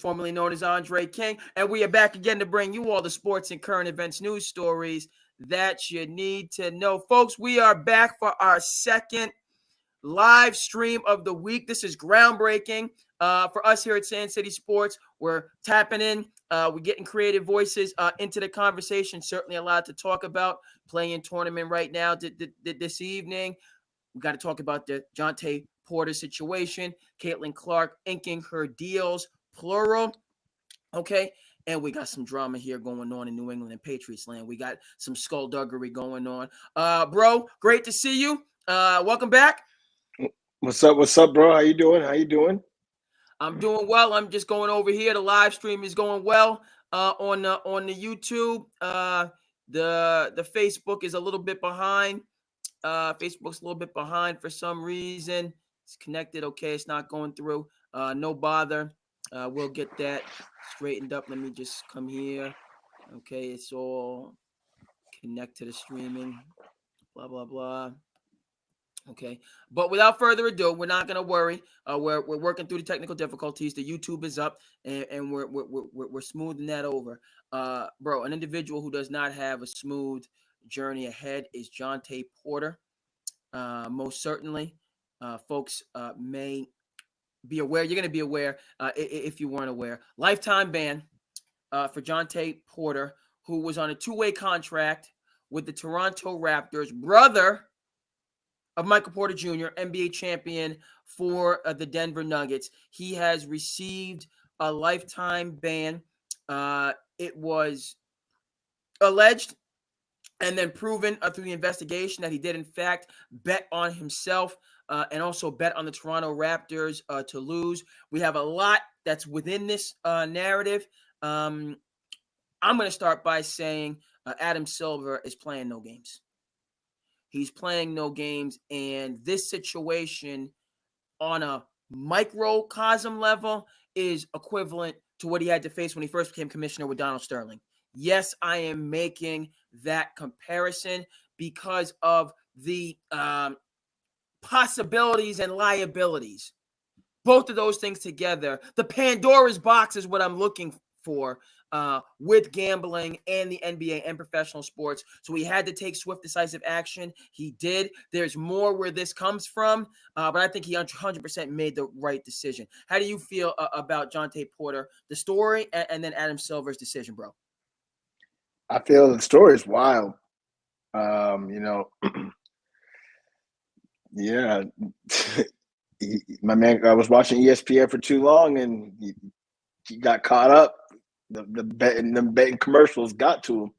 formerly known as Andre King, and we are back again to bring you all the sports and current events news stories that you need to know. Folks, we are back for our second live stream of the week. This is groundbreaking for us here at SandCity Sports. We're tapping in. We're getting creative voices into the conversation. Certainly a lot to talk about. Playing tournament right now this evening. We got to talk about the Jontay Porter situation. Caitlin Clark inking her deals, plural. Okay. And we got some drama here going on in New England and Patriots land. We got some skullduggery going on. Bro, great to see you. Welcome back. What's up, bro? How you doing? I'm doing well. I'm just going over here. The live stream is going well on the YouTube. The Facebook is a little bit behind. Facebook's a little bit behind for some reason. It's connected. Okay, it's not going through. No bother. We'll get that straightened up. Let me just come here. Okay, it's all connect to the streaming. Blah, blah, blah. Okay, but without further ado, we're not gonna worry. We're working through the technical difficulties. The YouTube is up, and we're smoothing that over. Bro, an individual who does not have a smooth journey ahead is Jontay Porter. Most certainly, folks may be aware. You're gonna be aware if you weren't aware. Lifetime ban for Jontay Porter, who was on a two-way contract with the Toronto Raptors, brother of Michael Porter Jr., NBA champion for the Denver Nuggets. He has received a lifetime ban. It was alleged and then proven through the investigation that he did, in fact, bet on himself and also bet on the Toronto Raptors to lose. We have a lot that's within this narrative. I'm going to start by saying Adam Silver is playing no games. He's playing no games, and this situation on a microcosm level is equivalent to what he had to face when he first became commissioner with Donald Sterling. Yes, I am making that comparison because of the possibilities and liabilities. Both of those things together. The Pandora's box is what I'm looking for with gambling and the NBA and professional sports. So he had to take swift, decisive action. He did. There's more where this comes from, but I think he 100% made the right decision. How do you feel about Jontay Porter, the story, and then Adam Silver's decision, bro? I feel the story is wild. Yeah. My man, I was watching ESPN for too long, and he got caught up. The betting commercials got to him.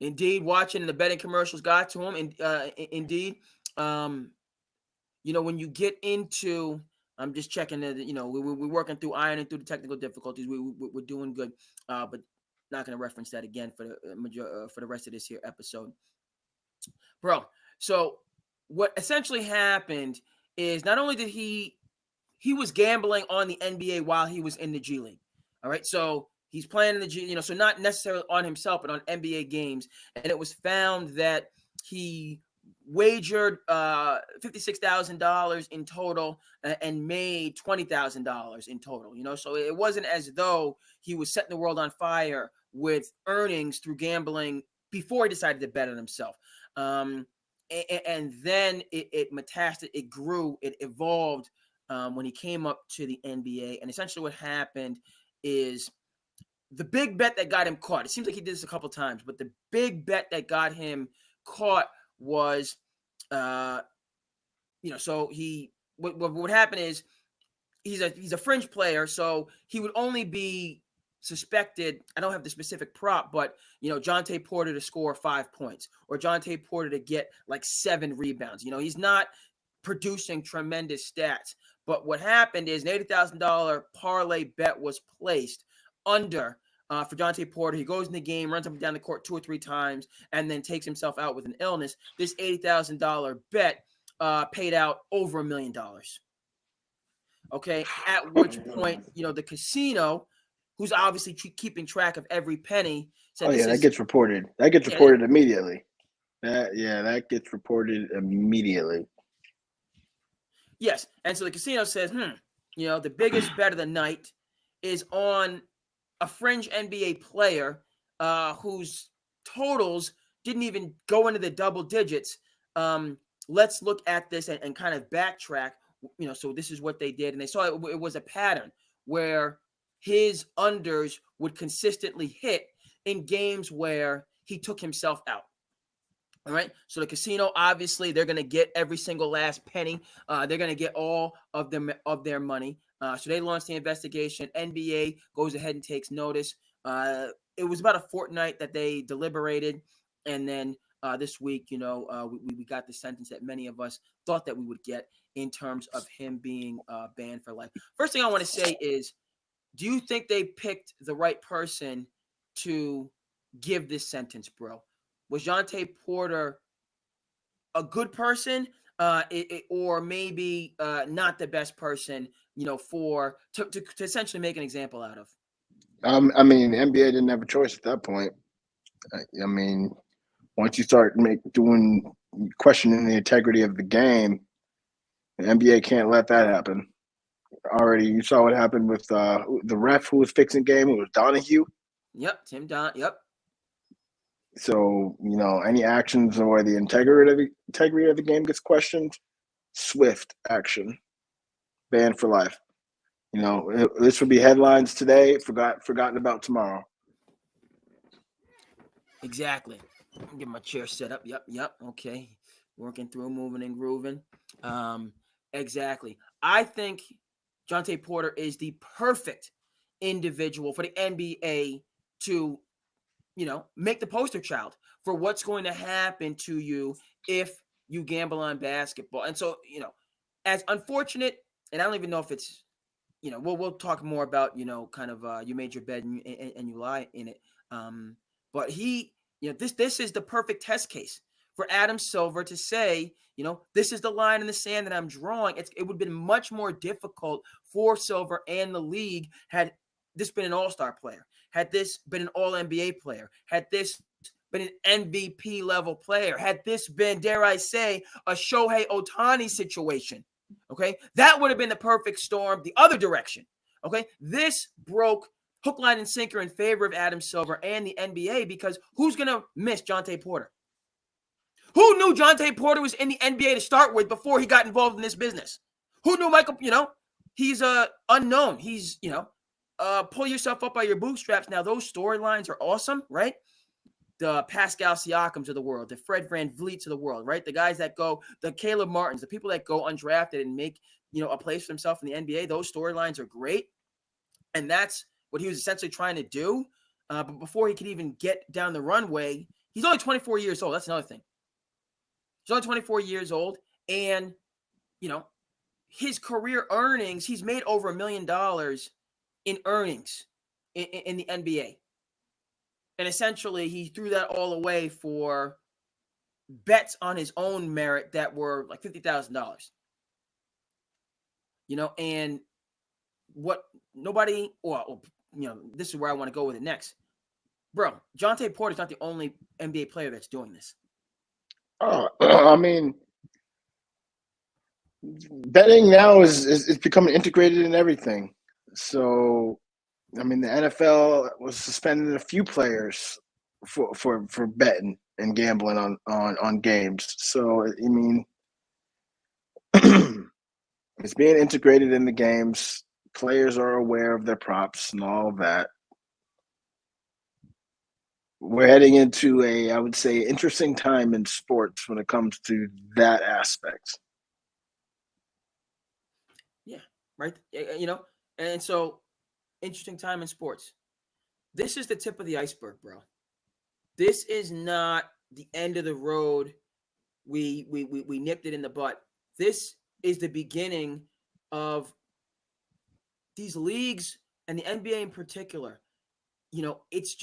Indeed, watching the betting commercials got to him. And indeed, when you get into, I'm just checking that, we're working through ironing through the technical difficulties. We're doing good, but not going to reference that again for the rest of this here episode, bro. So what essentially happened is not only did he was gambling on the NBA while he was in the G League. All right, so he's playing in the G, so not necessarily on himself, but on NBA games. And it was found that he wagered $56,000 in total and made $20,000 in total. So it wasn't as though he was setting the world on fire with earnings through gambling before he decided to bet on himself. And then it metastasized, it grew, it evolved when he came up to the NBA. And essentially what happened is the big bet that got him caught. It seems like he did this a couple times, but the big bet that got him caught was, so what happened is he's a fringe player, so he would only be suspected. I don't have the specific prop, but Jontay Porter to score 5 points or Jontay Porter to get like 7 rebounds. He's not producing tremendous stats. But what happened is an $80,000 parlay bet was placed under for Jontay Porter. He goes in the game, runs up and down the court 2 or 3 times, and then takes himself out with an illness. This $80,000 bet paid out over $1 million. Okay, at which point, the casino, who's obviously keeping track of every penny, said, that gets reported. That gets reported immediately. That gets reported immediately. Yes, and so the casino says, the biggest bet of the night is on a fringe NBA player whose totals didn't even go into the double digits. Let's look at this and kind of backtrack. So this is what they did, and they saw it was a pattern where his unders would consistently hit in games where he took himself out. All right. So the casino, obviously, they're going to get every single last penny. They're going to get all of their money. So they launched the investigation. NBA goes ahead and takes notice. It was about a fortnight that they deliberated, and then this week, we got the sentence that many of us thought that we would get in terms of him being banned for life. First thing I want to say is, do you think they picked the right person to give this sentence, bro? Was Jontay Porter a good person, or maybe not the best person, to essentially make an example out of? I mean, NBA didn't have a choice at that point. I mean, once you start questioning the integrity of the game, the NBA can't let that happen. Already, you saw what happened with the ref who was fixing game. It was Donahue. Yep, Tim Don. Yep. So any actions or the integrity of the game gets questioned, swift action, banned for life. This would be headlines today, forgotten about tomorrow. Exactly. Get my chair set up. Yep. Okay. Working through, moving and grooving. Exactly. I think Jontay Porter is the perfect individual for the NBA to, make the poster child for what's going to happen to you if you gamble on basketball. And so, as unfortunate, and I don't even know if it's, we'll talk more about, kind of you made your bed and you lie in it. But this is the perfect test case for Adam Silver to say, this is the line in the sand that I'm drawing. It would have been much more difficult for Silver and the league had this been an all-star player, had this been an all-NBA player, had this been an MVP level player, had this been, dare I say, a Shohei Ohtani situation. Okay, that would have been the perfect storm the other direction. Okay, this broke hook, line, and sinker in favor of Adam Silver and the NBA, because who's going to miss Jontay Porter? Who knew Jontay Porter was in the NBA to start with before he got involved in this business? Who knew Michael, he's unknown. He's, pull yourself up by your bootstraps. Now, those storylines are awesome, right? The Pascal Siakams of the world, the Fred VanVleets of the world, right? The guys that go, the Caleb Martins, the people that go undrafted and make, a place for themselves in the NBA. Those storylines are great. And that's what he was essentially trying to do. But before he could even get down the runway, he's only 24 years old. That's another thing. He's only 24 years old. And, his career earnings, he's made over $1 million in earnings in the NBA. And essentially, he threw that all away for bets on his own merit that were like $50,000. And what nobody, this is where I want to go with it next. Bro, Jontay Porter's not the only NBA player that's doing this. I mean, betting now is becoming integrated in everything. So, I mean, the NFL was suspending a few players for betting and gambling on games. So, I mean, it's being integrated in the games. Players are aware of their props and all of that. We're heading into I would say, interesting time in sports when it comes to that aspect. Yeah, right. And so interesting time in sports. This is the tip of the iceberg, bro. This is not the end of the road. We nipped it in the butt. This is the beginning of these leagues and the NBA in particular. It's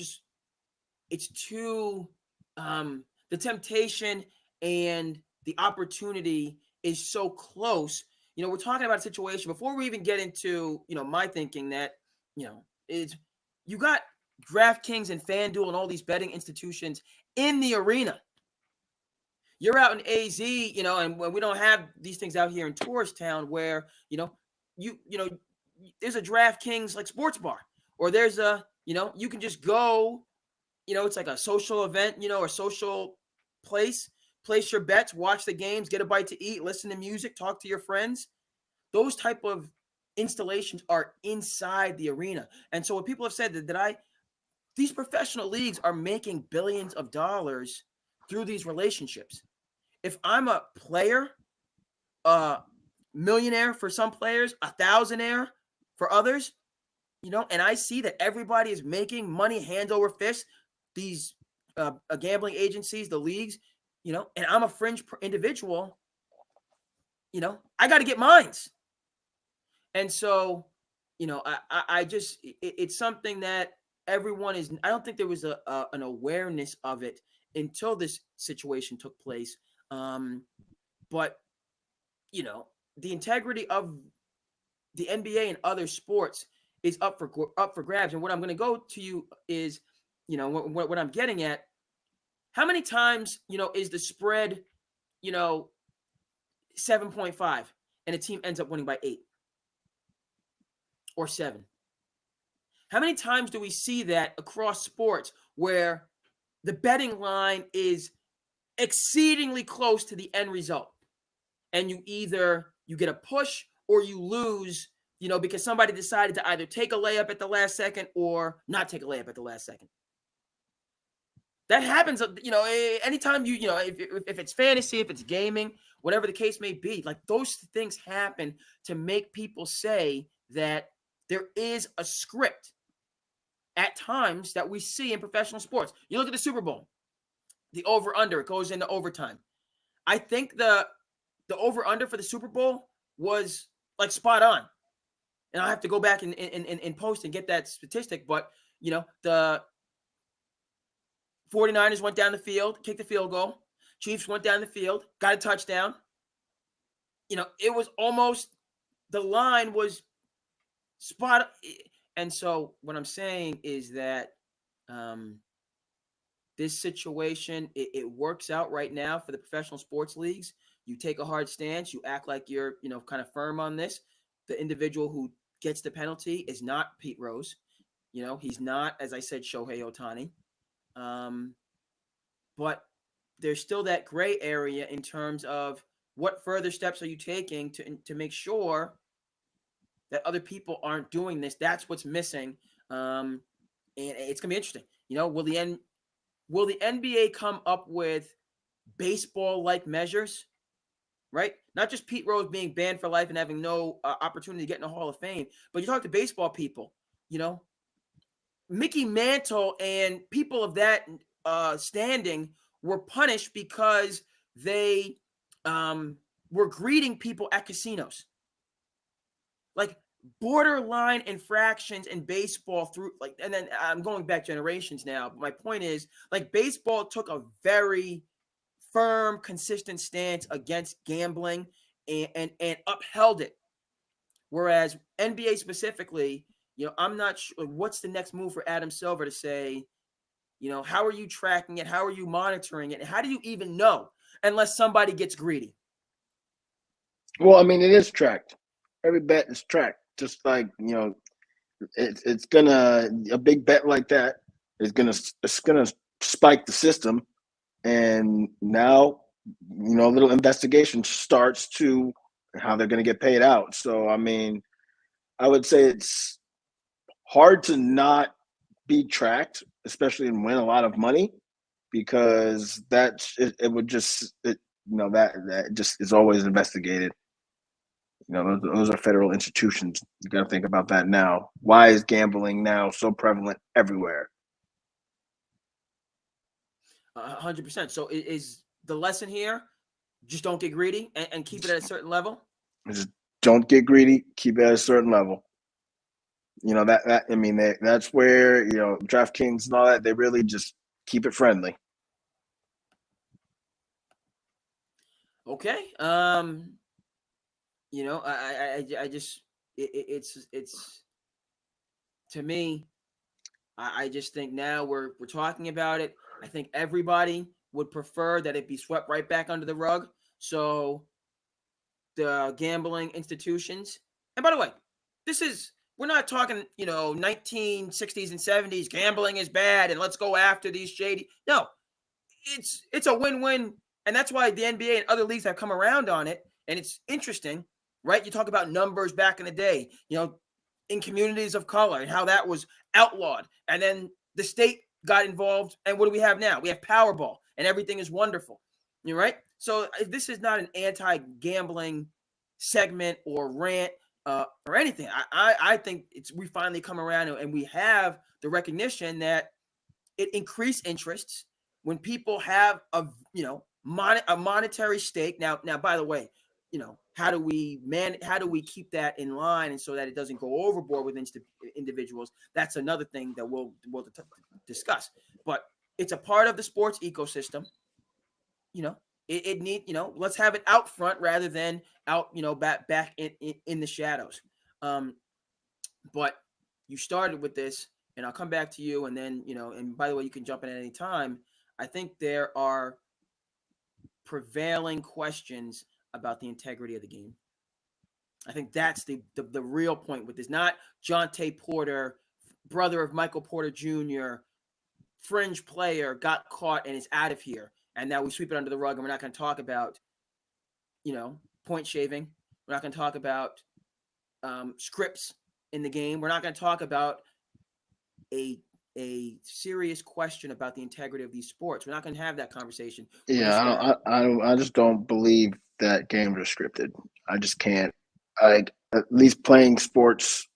too the temptation and the opportunity is so close. We're talking about a situation before we even get into, my thinking that, is you got DraftKings and FanDuel and all these betting institutions in the arena. You're out in AZ, and we don't have these things out here in tourist town where, there's a DraftKings like sports bar, or there's a, you can just go, it's like a social event, or social place your bets, watch the games, get a bite to eat, listen to music, talk to your friends. Those type of installations are inside the arena. And so what people have said these professional leagues are making billions of dollars through these relationships. If I'm a player, a millionaire for some players, a thousandaire for others, and I see that everybody is making money hand over fist, these gambling agencies, the leagues, and I'm a fringe individual, I got to get mines. And so, I just, it's something that everyone is, I don't think there was an awareness of it until this situation took place. But, the integrity of the NBA and other sports is up for grabs. And what I'm going to go to you is, what I'm getting at, how many times, is the spread, 7.5 and a team ends up winning by 8 or 7? How many times do we see that across sports where the betting line is exceedingly close to the end result, and you get a push or you lose, because somebody decided to either take a layup at the last second or not take a layup at the last second? That happens, anytime if it's fantasy, if it's gaming, whatever the case may be, like those things happen to make people say that there is a script at times that we see in professional sports. You look at the Super Bowl, the over-under, it goes into overtime. I think the over-under for the Super Bowl was like spot on. And I'll have to go back and post and get that statistic. But, the 49ers went down the field, kicked the field goal. Chiefs went down the field, got a touchdown. It was almost, the line was spot. And so what I'm saying is that this situation, it works out right now for the professional sports leagues. You take a hard stance. You act like you're, kind of firm on this. The individual who gets the penalty is not Pete Rose. He's not, as I said, Shohei Ohtani. But there's still that gray area in terms of what further steps are you taking to make sure that other people aren't doing this. That's what's missing. And it's going to be interesting. Will the NBA come up with baseball-like measures, right? Not just Pete Rose being banned for life and having no opportunity to get in the Hall of Fame, but you talk to baseball people, Mickey Mantle and people of that standing were punished because they were greeting people at casinos. Like borderline infractions in baseball and then I'm going back generations now. But my point is, like, baseball took a very firm, consistent stance against gambling and upheld it. Whereas NBA specifically, I'm not sure what's the next move for Adam Silver to say, how are you tracking it? How are you monitoring it? And how do you even know unless somebody gets greedy? Well, I mean, it is tracked. Every bet is tracked. Just like, it's gonna, a big bet like that is gonna spike the system, and now, a little investigation starts to how they're gonna get paid out. So, I mean, I would say it's hard to not be tracked, especially and win a lot of money, because that just is always investigated. Those are federal institutions. You got to think about that now. Why is gambling now so prevalent everywhere? 100%. So is the lesson here, just don't get greedy and keep it at a certain level? Just don't get greedy. Keep it at a certain level. That's where, DraftKings and all that, they really just keep it friendly. Okay. I just, it's to me, I just think now we're talking about it. I think everybody would prefer that it be swept right back under the rug. So the gambling institutions, and by the way, we're not talking, 1960s and 70s, gambling is bad and let's go after these shady. No, it's a win-win. And that's why the NBA and other leagues have come around on it. And it's interesting, right? You talk about numbers back in the day, in communities of color and how that was outlawed. And then the state got involved. And what do we have now? We have Powerball and everything is wonderful. You're right. So this is not an anti-gambling segment or rant or anything. I think we finally come around and we have the recognition that it increased interests when people have a monetary stake. Now, by the way, how do we keep that in line and so that it doesn't go overboard with individuals? That's another thing that we'll discuss. But it's a part of the sports ecosystem. It need, let's have it out front rather than out, back in the shadows. But you started with this, and I'll come back to you, and then, and by the way, you can jump in at any time. I think there are prevailing questions about the integrity of the game. I think that's the real point with this. Not Jonte Porter, brother of Michael Porter Jr., fringe player, got caught and is out of here. And now we sweep it under the rug, and we're not going to talk about, point shaving. We're not going to talk about scripts in the game. We're not going to talk about a serious question about the integrity of these sports. We're not going to have that conversation. Yeah, I just don't believe that games are scripted. I just can't. At least playing sports,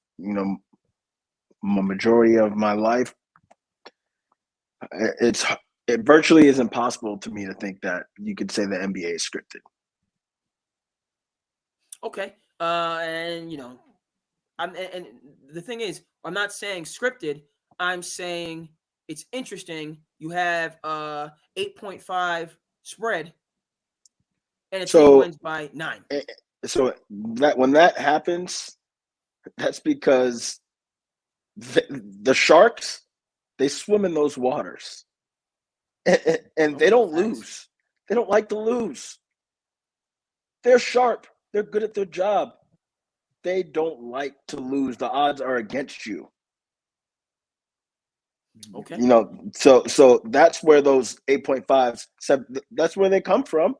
majority of my life, it virtually is impossible to me to think that you could say the NBA is scripted. Okay, and and the thing is, I'm not saying scripted. I'm saying it's interesting. You have 8.5 spread, and a team wins by 9. So that when that happens, that's because the Sharks, they swim in those waters, and they don't lose. They don't like to lose. They're sharp. They're good at their job. They don't like to lose. The odds are against you. Okay. So that's where those 8.5s, that's where they come from.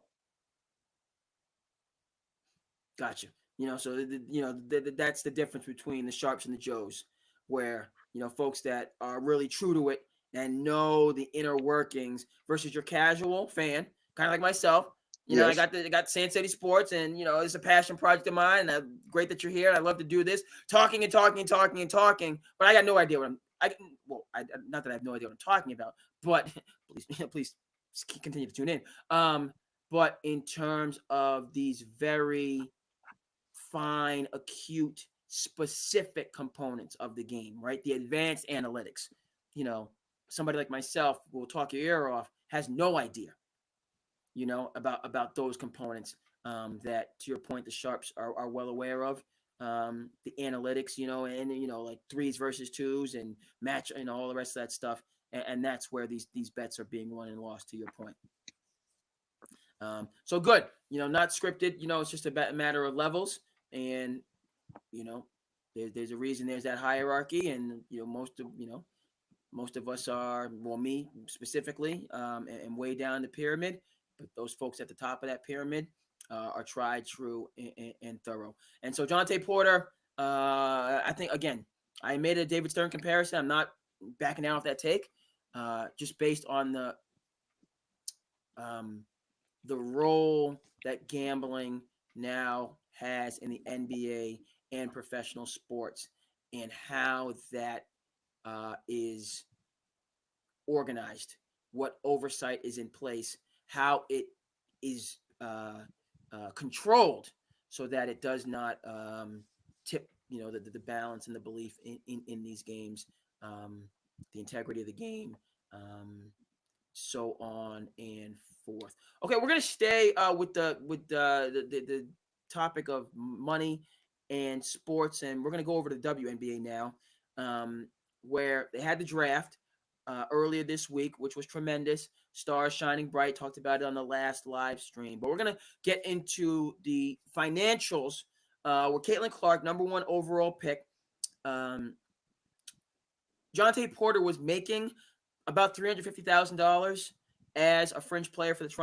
Gotcha. So that's the difference between the Sharps and the Joes, where folks that are really true to it and know the inner workings versus your casual fan, kind of like myself. Yes. I got SandCity Sports, and it's a passion project of mine. And great that you're here. And I love to do this, talking and talking and talking and talking. But I got no idea what not that I have no idea what I'm talking about. But please continue to tune in. But in terms of these very fine, acute, specific components of the game, right? The advanced analytics. Somebody like myself will talk your ear off, has no idea, about those components that, to your point, the Sharps are well aware of. The analytics, and like 3s versus 2s and match, all the rest of that stuff. And that's where these bets are being won and lost, to your point. So good, not scripted, it's just a matter of levels. And, there's a reason there's that hierarchy. And, most of us are, well, me specifically, and way down the pyramid. But those folks at the top of that pyramid are tried, true, and thorough. And so Jonte Porter, I think, again, I made a David Stern comparison. I'm not backing out of that take, just based on the role that gambling now has in the NBA and professional sports, and how that is organized, what oversight is in place, how it is controlled, so that it does not tip, the balance and the belief in these games, the integrity of the game, so on and forth. Okay, we're gonna stay with the topic of money and sports, and we're gonna go over to the W.N.B.A. now, where they had the draft earlier this week, which was tremendous. Stars shining bright. Talked about it on the last live stream, but we're gonna get into the financials. Where Caitlin Clark, number 1 overall pick, Jonte Porter was making about $350,000 as a fringe player for the